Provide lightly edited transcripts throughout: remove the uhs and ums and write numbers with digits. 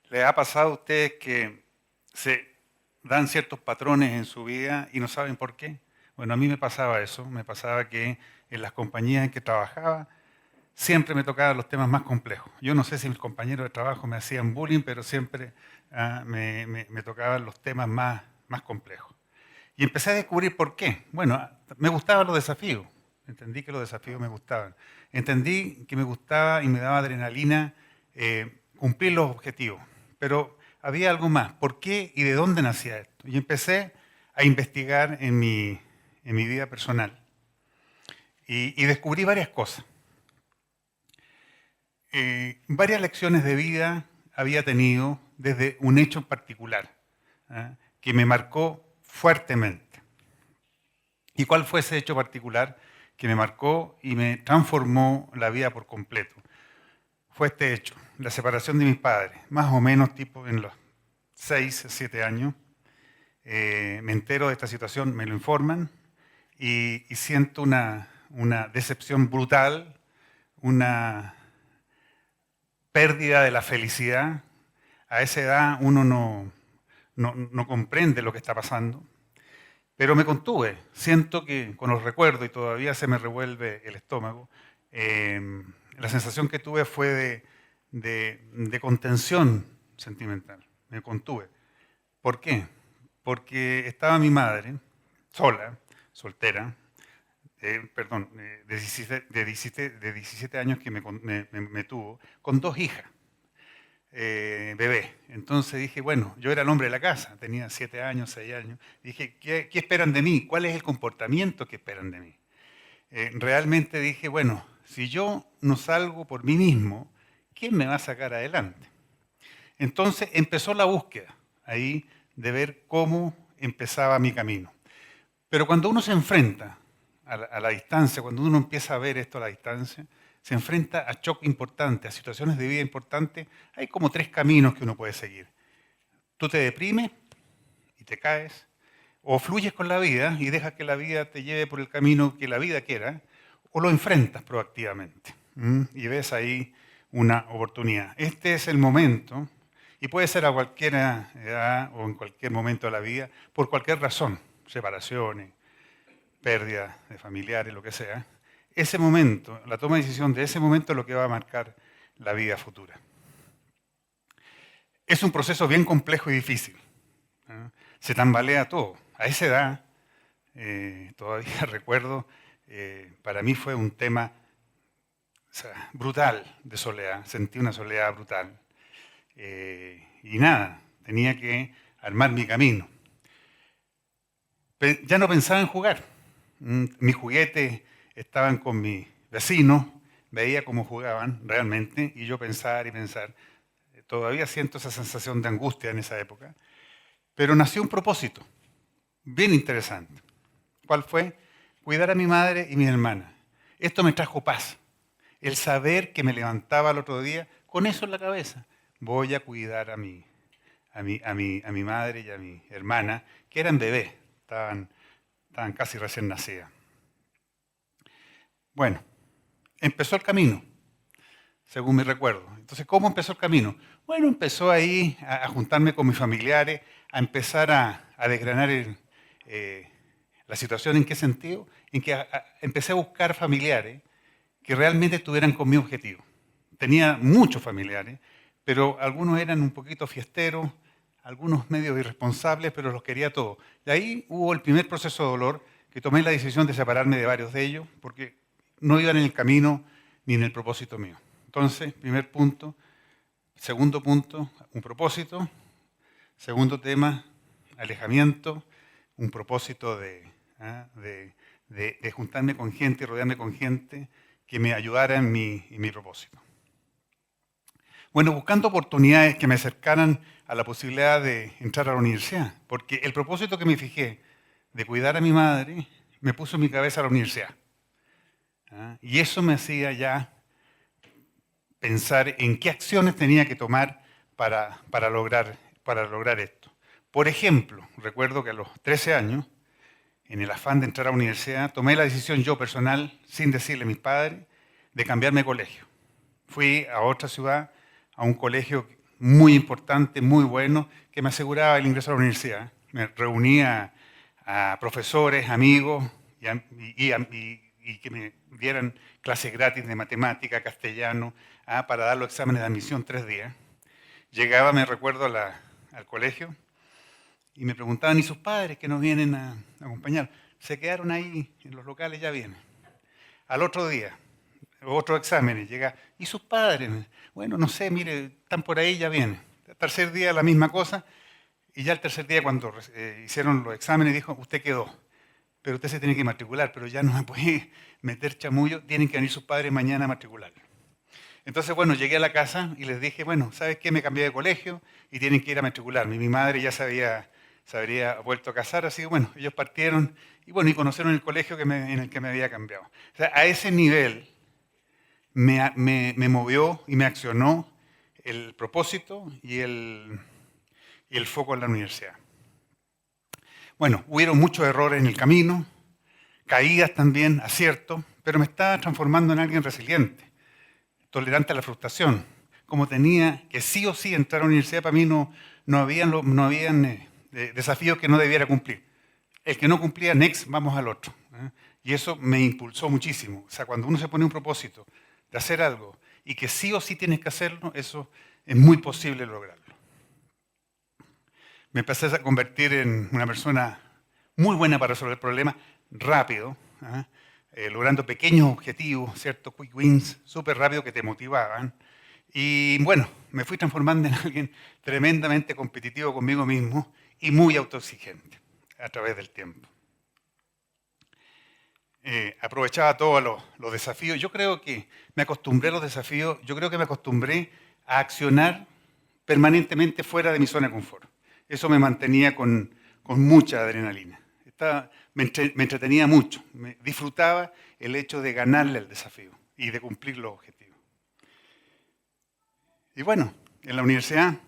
¿Les ha pasado a ustedes que se dan ciertos patrones en su vida y no saben por qué? Bueno, a mí me pasaba eso, me pasaba que en las compañías en que trabajaba siempre me tocaban los temas más complejos. Yo no sé si mis compañeros de trabajo me hacían bullying, pero siempre me tocaban los temas más complejos. Y empecé a descubrir por qué. Bueno, me gustaban los desafíos. Entendí que los desafíos me gustaban. Entendí que me gustaba y me daba adrenalina cumplir los objetivos. Pero había algo más. ¿Por qué y de dónde nacía esto? Y empecé a investigar en mi vida personal. Y descubrí varias cosas. Varias lecciones de vida había tenido desde un hecho en particular, que me marcó fuertemente. ¿Y cuál fue ese hecho particular que me marcó y me transformó la vida por completo? Fue este hecho, la separación de mis padres, más o menos tipo en los 6, 7 años. Me entero de esta situación, me lo informan y siento una decepción brutal, una pérdida de la felicidad. A esa edad uno no comprende lo que está pasando. Pero me contuve. Siento que con los recuerdos, y todavía se me revuelve el estómago, la sensación que tuve fue de contención sentimental. Me contuve. ¿Por qué? Porque estaba mi madre, sola, soltera, de 17 años que me tuvo, con 2 hijas. Bebé. Entonces dije, bueno, yo era el hombre de la casa, tenía 7 años, 6 años. Dije, ¿qué esperan de mí? ¿Cuál es el comportamiento que esperan de mí? Realmente dije, bueno, si yo no salgo por mí mismo, ¿quién me va a sacar adelante? Entonces empezó la búsqueda ahí de ver cómo empezaba mi camino. Pero cuando uno se enfrenta a la distancia, cuando uno empieza a ver esto a la distancia, se enfrenta a choques importantes, a situaciones de vida importantes, hay como 3 caminos que uno puede seguir. Tú te deprimes y te caes, o fluyes con la vida y dejas que la vida te lleve por el camino que la vida quiera, o lo enfrentas proactivamente. Y ves ahí una oportunidad. Este es el momento, y puede ser a cualquier edad o en cualquier momento de la vida, por cualquier razón, separaciones, pérdida de familiares, lo que sea. Ese momento, la toma de decisión de ese momento es lo que va a marcar la vida futura. Es un proceso bien complejo y difícil. Se tambalea todo. A esa edad, todavía recuerdo, para mí fue un tema brutal de soledad. Sentí una soledad brutal. Y nada, tenía que armar mi camino. Ya no pensaba en jugar. Mis juguetes estaban con mis vecinos, veía cómo jugaban realmente, y yo pensar y pensar. Todavía siento esa sensación de angustia en esa época. Pero nació un propósito bien interesante. ¿Cuál fue? Cuidar a mi madre y mi hermana. Esto me trajo paz. El saber que me levantaba el otro día con eso en la cabeza. Voy a cuidar a mi madre y a mi hermana, que eran bebés, estaban casi recién nacidas. Bueno, empezó el camino, según mi recuerdo. Entonces, ¿cómo empezó el camino? Bueno, empezó ahí a juntarme con mis familiares, a empezar a desgranar la situación. ¿En qué sentido? En que empecé a buscar familiares que realmente estuvieran con mi objetivo. Tenía muchos familiares, pero algunos eran un poquito fiesteros, algunos medios irresponsables, pero los quería todos. Y ahí hubo el primer proceso de dolor, que tomé la decisión de separarme de varios de ellos, porque no iban en el camino ni en el propósito mío. Entonces, primer punto. Segundo punto, un propósito. Segundo tema, alejamiento, un propósito de juntarme con gente y rodearme con gente que me ayudara en mi propósito. Bueno, buscando oportunidades que me acercaran a la posibilidad de entrar a la universidad, porque el propósito que me fijé de cuidar a mi madre me puso en mi cabeza a la universidad. Y eso me hacía ya pensar en qué acciones tenía que tomar para lograr esto. Por ejemplo, recuerdo que a los 13 años, en el afán de entrar a la universidad, tomé la decisión yo personal, sin decirle a mis padres, de cambiarme de colegio. Fui a otra ciudad, a un colegio muy importante, muy bueno, que me aseguraba el ingreso a la universidad. Me reunía a profesores, amigos, y que me dieran clases gratis de matemática, castellano, para dar los exámenes de admisión 3 días. Llegaba, me recuerdo, al colegio y me preguntaban, ¿y sus padres que nos vienen a acompañar? Se quedaron ahí en los locales, ya vienen. Al otro día, otros exámenes, llega, ¿y sus padres? Bueno, no sé, mire, están por ahí, ya vienen. El tercer día la misma cosa, y ya el tercer día cuando hicieron los exámenes dijo, usted quedó, pero usted se tiene que matricular, pero ya no me puede meter chamullo, tienen que venir sus padres mañana a matricular. Entonces, bueno, llegué a la casa y les dije, bueno, ¿sabes qué? Me cambié de colegio y tienen que ir a matricularme. Mi madre ya se habría vuelto a casar, así que bueno, ellos partieron y bueno, y conocieron el colegio en el que me había cambiado. O sea, a ese nivel me movió y me accionó el propósito y el foco en la universidad. Bueno, hubieron muchos errores en el camino, caídas también, aciertos, pero me estaba transformando en alguien resiliente, tolerante a la frustración. Como tenía que sí o sí entrar a la universidad, para mí no habían desafíos que no debiera cumplir. El que no cumplía, next, vamos al otro. Y eso me impulsó muchísimo. O sea, cuando uno se pone un propósito de hacer algo y que sí o sí tienes que hacerlo, eso es muy posible lograrlo. Me empecé a convertir en una persona muy buena para resolver problemas rápido, logrando pequeños objetivos, ¿cierto? Quick wins, súper rápido que te motivaban. Y bueno, me fui transformando en alguien tremendamente competitivo conmigo mismo y muy autoexigente a través del tiempo. Aprovechaba todos los desafíos. Yo creo que me acostumbré a los desafíos, yo creo que me acostumbré a accionar permanentemente fuera de mi zona de confort. Eso me mantenía con mucha adrenalina. Me entretenía mucho, disfrutaba el hecho de ganarle al desafío y de cumplir los objetivos. Y bueno, en la universidad,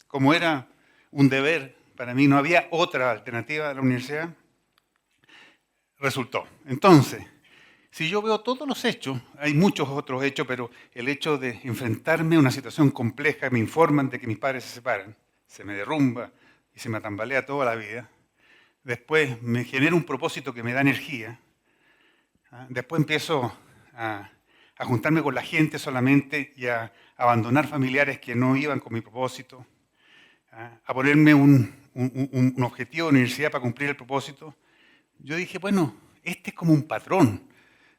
como era un deber, para mí no había otra alternativa a la universidad, resultó. Entonces, si yo veo todos los hechos, hay muchos otros hechos, pero el hecho de enfrentarme a una situación compleja, me informan de que mis padres se separan, se me derrumba y se me tambalea toda la vida. Después me genera un propósito que me da energía. Después empiezo a juntarme con la gente solamente y a abandonar familiares que no iban con mi propósito. A ponerme un objetivo de universidad para cumplir el propósito. Yo dije, bueno, este es como un patrón,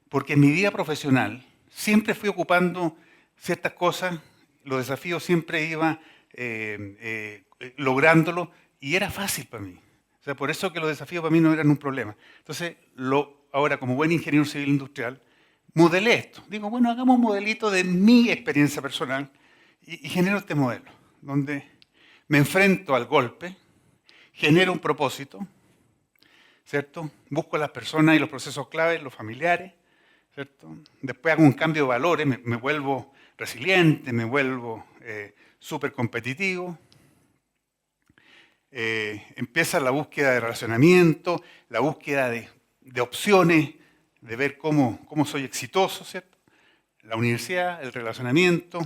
porque en mi vida profesional siempre fui ocupando ciertas cosas, los desafíos siempre iba lográndolo y era fácil para mí. O sea, por eso que los desafíos para mí no eran un problema. Entonces, ahora como buen ingeniero civil industrial, modelé esto. Digo, bueno, hagamos un modelito de mi experiencia personal y genero este modelo, donde me enfrento al golpe, genero un propósito, ¿cierto? Busco a las personas y los procesos claves, los familiares, ¿cierto? Después hago un cambio de valores, me vuelvo resiliente, me vuelvo súper competitivo. Empieza la búsqueda de relacionamiento, la búsqueda de opciones, de ver cómo soy exitoso, ¿cierto? La universidad, el relacionamiento,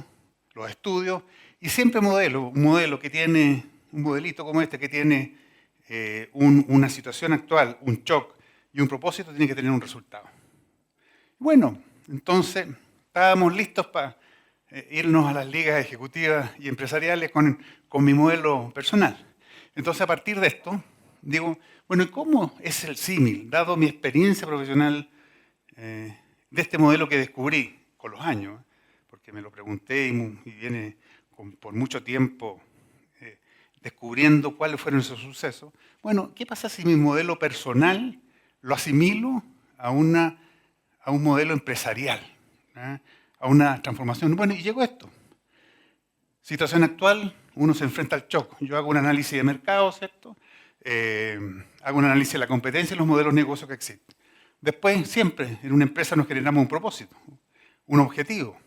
los estudios, y siempre un modelo que tiene, un modelito como este que tiene una situación actual, un shock y un propósito, tiene que tener un resultado. Bueno, entonces estábamos listos para irnos a las ligas ejecutivas y empresariales con mi modelo personal. Entonces, a partir de esto, digo, bueno, ¿y cómo es el símil, dado mi experiencia profesional de este modelo que descubrí con los años? Porque me lo pregunté y viene por mucho tiempo descubriendo cuáles fueron esos sucesos. Bueno, ¿qué pasa si mi modelo personal lo asimilo a un modelo empresarial, a una transformación? Bueno, y llegó esto. Situación actual, uno se enfrenta al shock. Yo hago un análisis de mercado, ¿cierto? Hago un análisis de la competencia y los modelos de negocio que existen. Después, siempre, en una empresa nos generamos un propósito, un objetivo.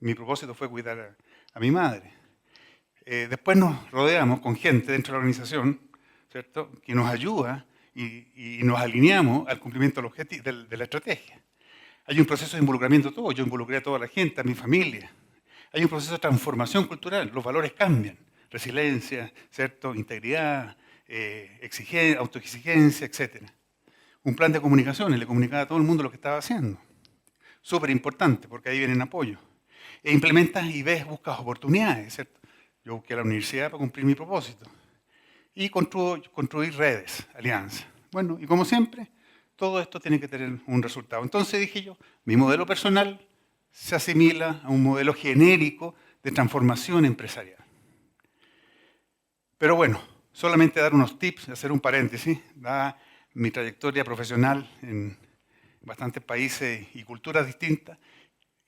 Mi propósito fue cuidar a mi madre. Después nos rodeamos con gente dentro de la organización, ¿cierto?, que nos ayuda y nos alineamos al cumplimiento del objetivo, de la estrategia. Hay un proceso de involucramiento todo. Yo involucré a toda la gente, a mi familia. Hay un proceso de transformación cultural, los valores cambian, resiliencia, ¿cierto? Integridad, autoexigencia, etc. Un plan de comunicaciones, le comunicaba a todo el mundo lo que estaba haciendo. Súper importante, porque ahí vienen apoyos. E implementas y buscas oportunidades, ¿cierto? Yo busqué la universidad para cumplir mi propósito. Y construir redes, alianzas. Bueno, y como siempre, todo esto tiene que tener un resultado. Entonces dije yo, mi modelo personal se asimila a un modelo genérico de transformación empresarial. Pero bueno, solamente dar unos tips, hacer un paréntesis, da mi trayectoria profesional en bastantes países y culturas distintas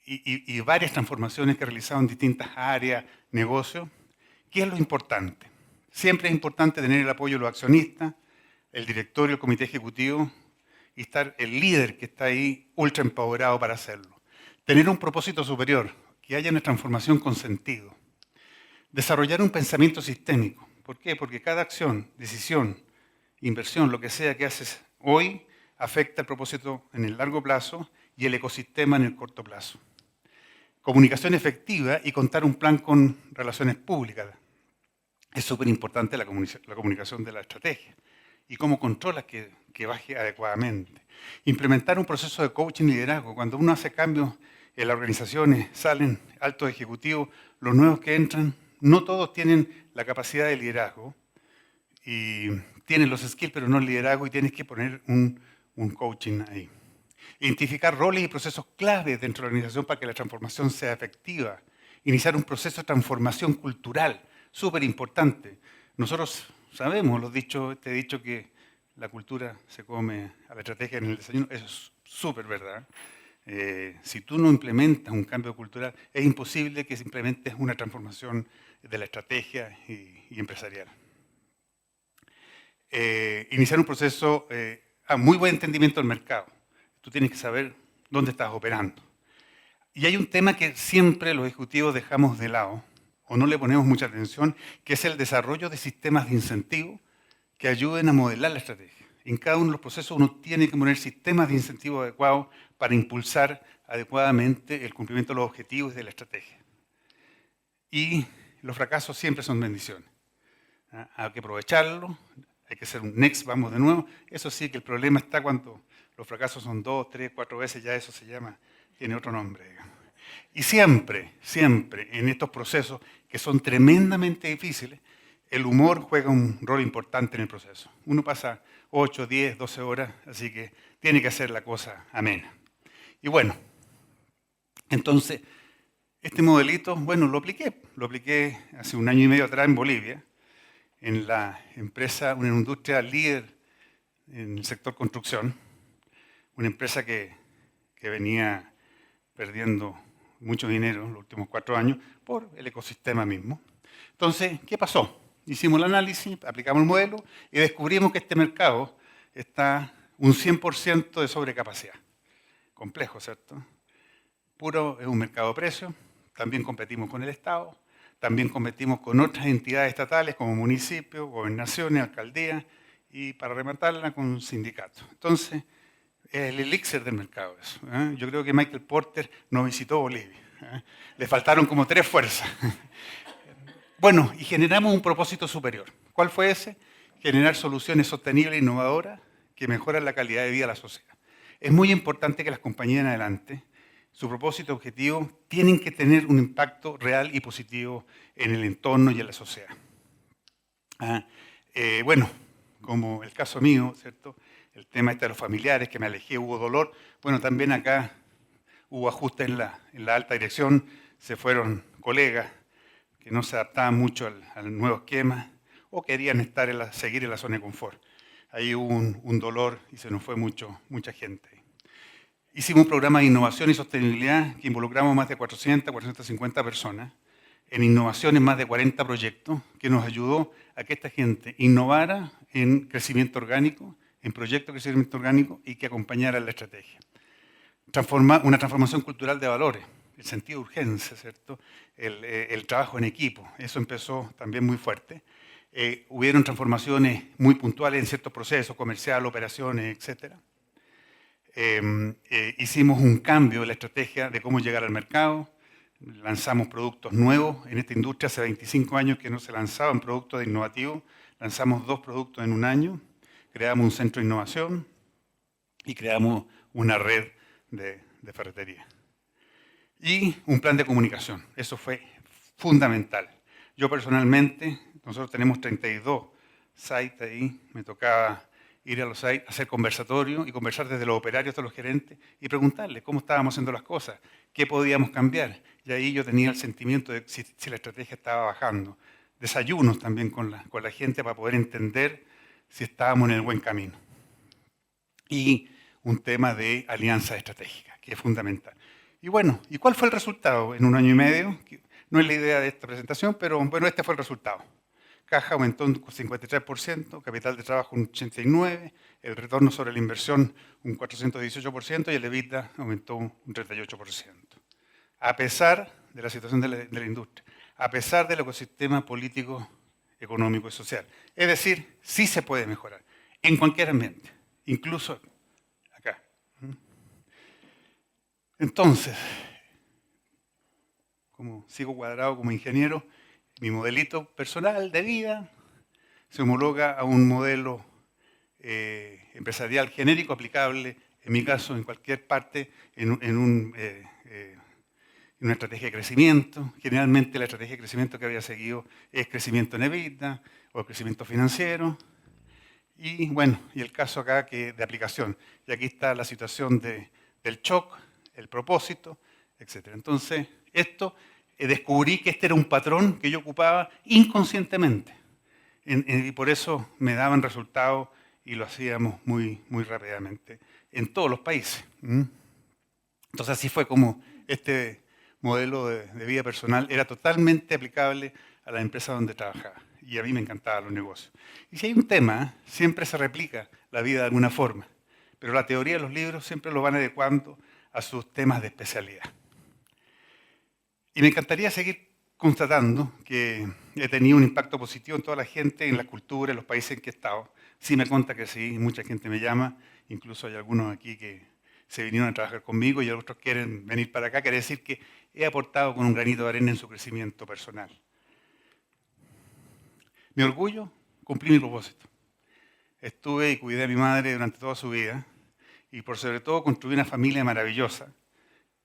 y varias transformaciones que he realizado en distintas áreas, negocios. ¿Qué es lo importante? Siempre es importante tener el apoyo de los accionistas, el directorio, el comité ejecutivo y estar el líder que está ahí ultra empoderado para hacerlo. Tener un propósito superior, que haya una transformación con sentido. Desarrollar un pensamiento sistémico. ¿Por qué? Porque cada acción, decisión, inversión, lo que sea que haces hoy, afecta el propósito en el largo plazo y el ecosistema en el corto plazo. Comunicación efectiva y contar un plan con relaciones públicas. Es súper importante la comunicación de la estrategia y cómo controlas que baje adecuadamente. Implementar un proceso de coaching y liderazgo. Cuando uno hace cambios en las organizaciones, salen altos ejecutivos, los nuevos que entran, no todos tienen la capacidad de liderazgo y tienen los skills, pero no el liderazgo, y tienes que poner un coaching ahí. Identificar roles y procesos claves dentro de la organización para que la transformación sea efectiva. Iniciar un proceso de transformación cultural, súper importante. Nosotros sabemos, te he dicho que la cultura se come a la estrategia en el desayuno, eso es súper verdad. Si tú no implementas un cambio cultural, es imposible que implementes una transformación de la estrategia y empresarial. Iniciar un proceso a muy buen entendimiento del mercado. Tú tienes que saber dónde estás operando. Y hay un tema que siempre los ejecutivos dejamos de lado, o no le ponemos mucha atención, que es el desarrollo de sistemas de incentivo que ayuden a modelar la estrategia. En cada uno de los procesos uno tiene que poner sistemas de incentivo adecuados para impulsar adecuadamente el cumplimiento de los objetivos de la estrategia. Y los fracasos siempre son bendiciones. Hay que aprovecharlo, hay que hacer un next, vamos de nuevo. Eso sí, que el problema está cuando los fracasos son 2, 3, 4 veces, ya eso se llama, tiene otro nombre, digamos. Y siempre, siempre en estos procesos que son tremendamente difíciles, el humor juega un rol importante en el proceso. Uno pasa 8, 10, 12 horas, así que tiene que hacer la cosa amena. Y bueno, entonces, este modelito, bueno, lo apliqué hace 1 año y medio atrás en Bolivia, en la empresa, una industria líder en el sector construcción, una empresa que venía perdiendo mucho dinero en los últimos 4 años por el ecosistema mismo. Entonces, ¿qué pasó? Hicimos el análisis, aplicamos el modelo y descubrimos que este mercado está un 100% de sobrecapacidad. Complejo, ¿cierto? Es un mercado de precios, también competimos con el Estado, también competimos con otras entidades estatales como municipios, gobernaciones, alcaldías y para rematarla con sindicatos. Entonces, es el elixir del mercado eso. Yo creo que Michael Porter no visitó Bolivia. Le faltaron como 3 fuerzas. Bueno, y generamos un propósito superior. ¿Cuál fue ese? Generar soluciones sostenibles e innovadoras que mejoran la calidad de vida de la sociedad. Es muy importante que las compañías en adelante, su propósito objetivo, tienen que tener un impacto real y positivo en el entorno y en la sociedad. Bueno, como el caso mío, ¿cierto? El tema de los familiares, que me alejé, hubo dolor. Bueno, también acá hubo ajustes en la alta dirección, se fueron colegas que no se adaptaban mucho al nuevo esquema o querían seguir en la zona de confort. Ahí hubo un dolor y se nos fue mucha gente. Hicimos un programa de innovación y sostenibilidad que involucramos más de 400, 450 personas en innovaciones, más de 40 proyectos, que nos ayudó a que esta gente innovara en crecimiento orgánico, en proyectos de crecimiento orgánico y que acompañara la estrategia. Una transformación cultural de valores, el sentido de urgencia, ¿cierto? El trabajo en equipo, eso empezó también muy fuerte. Hubieron transformaciones muy puntuales en ciertos procesos, comercial, operaciones, etc. Hicimos un cambio en la estrategia de cómo llegar al mercado, lanzamos productos nuevos. En esta industria hace 25 años que no se lanzaban productos innovativos. Lanzamos 2 productos en un año, creamos un centro de innovación y creamos una red de ferretería. Y un plan de comunicación, eso fue fundamental. Yo personalmente, nosotros tenemos 32 sites ahí, me tocaba ir a los sites, hacer conversatorio y conversar desde los operarios hasta los gerentes y preguntarles cómo estábamos haciendo las cosas, qué podíamos cambiar. Y ahí yo tenía el sentimiento de si la estrategia estaba bajando. Desayunos también con la gente para poder entender si estábamos en el buen camino. Y un tema de alianza estratégica, que es fundamental. Y bueno, ¿y cuál fue el resultado en un año y medio? No es la idea de esta presentación, pero bueno, este fue el resultado. Caja aumentó un 53%, capital de trabajo un 89%, el retorno sobre la inversión un 418% y el EBITDA aumentó un 38%. A pesar de la situación de la industria, a pesar del ecosistema político, económico y social. Es decir, sí se puede mejorar en cualquier ambiente, incluso acá. Entonces, como sigo cuadrado como ingeniero, mi modelito personal de vida se homologa a un modelo empresarial genérico aplicable, en mi caso, en cualquier parte, en una estrategia de crecimiento. Generalmente la estrategia de crecimiento que había seguido es crecimiento en EBITDA o crecimiento financiero. Y bueno, y el caso acá que de aplicación. Y aquí está la situación del shock, el propósito, etc. Entonces, descubrí que este era un patrón que yo ocupaba inconscientemente. Y por eso me daban resultados y lo hacíamos muy, muy rápidamente en todos los países. Entonces así fue como este modelo de vida personal era totalmente aplicable a la empresa donde trabajaba. Y a mí me encantaban los negocios. Y si hay un tema, siempre se replica la vida de alguna forma. Pero la teoría de los libros siempre lo van adecuando a sus temas de especialidad. Y me encantaría seguir constatando que he tenido un impacto positivo en toda la gente, en la cultura, en los países en que he estado. Sí me consta que sí, mucha gente me llama, incluso hay algunos aquí que se vinieron a trabajar conmigo y otros quieren venir para acá. Quiere decir que he aportado con un granito de arena en su crecimiento personal. Mi orgullo, cumplí mi propósito. Estuve y cuidé a mi madre durante toda su vida y por sobre todo construí una familia maravillosa,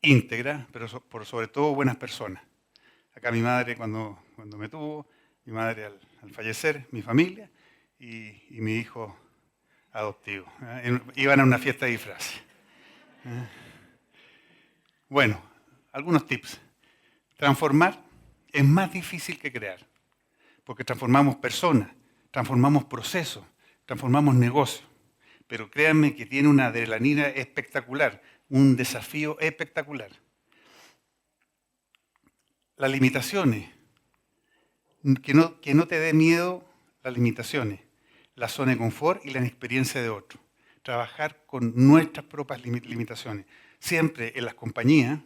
íntegra, pero por sobre todo buenas personas. Acá mi madre cuando me tuvo, mi madre al fallecer, mi familia y mi hijo adoptivo. Iban a una fiesta de disfraces. Bueno, algunos tips. Transformar es más difícil que crear, porque transformamos personas, transformamos procesos, transformamos negocios. Pero créanme que tiene una adrenalina espectacular, un desafío espectacular. Las limitaciones, que no te dé miedo las limitaciones, la zona de confort y la inexperiencia de otros. Trabajar con nuestras propias limitaciones. Siempre en las compañías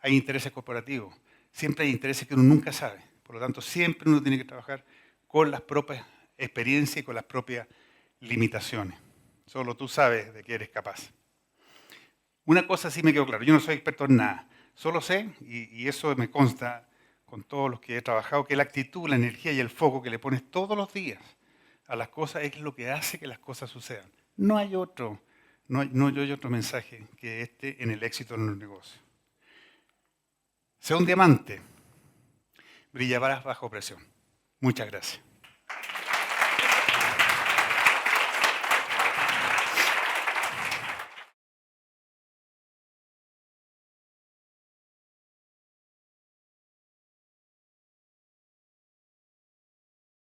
hay intereses corporativos, siempre hay intereses que uno nunca sabe. Por lo tanto, siempre uno tiene que trabajar con las propias experiencias y con las propias limitaciones. Solo tú sabes de qué eres capaz. Una cosa sí me quedó claro, yo no soy experto en nada. Solo sé, y eso me consta con todos los que he trabajado, que la actitud, la energía y el foco que le pones todos los días a las cosas es lo que hace que las cosas sucedan. No hay otro mensaje que este en el éxito en los negocios. Sea un diamante, brillarás bajo presión. Muchas gracias.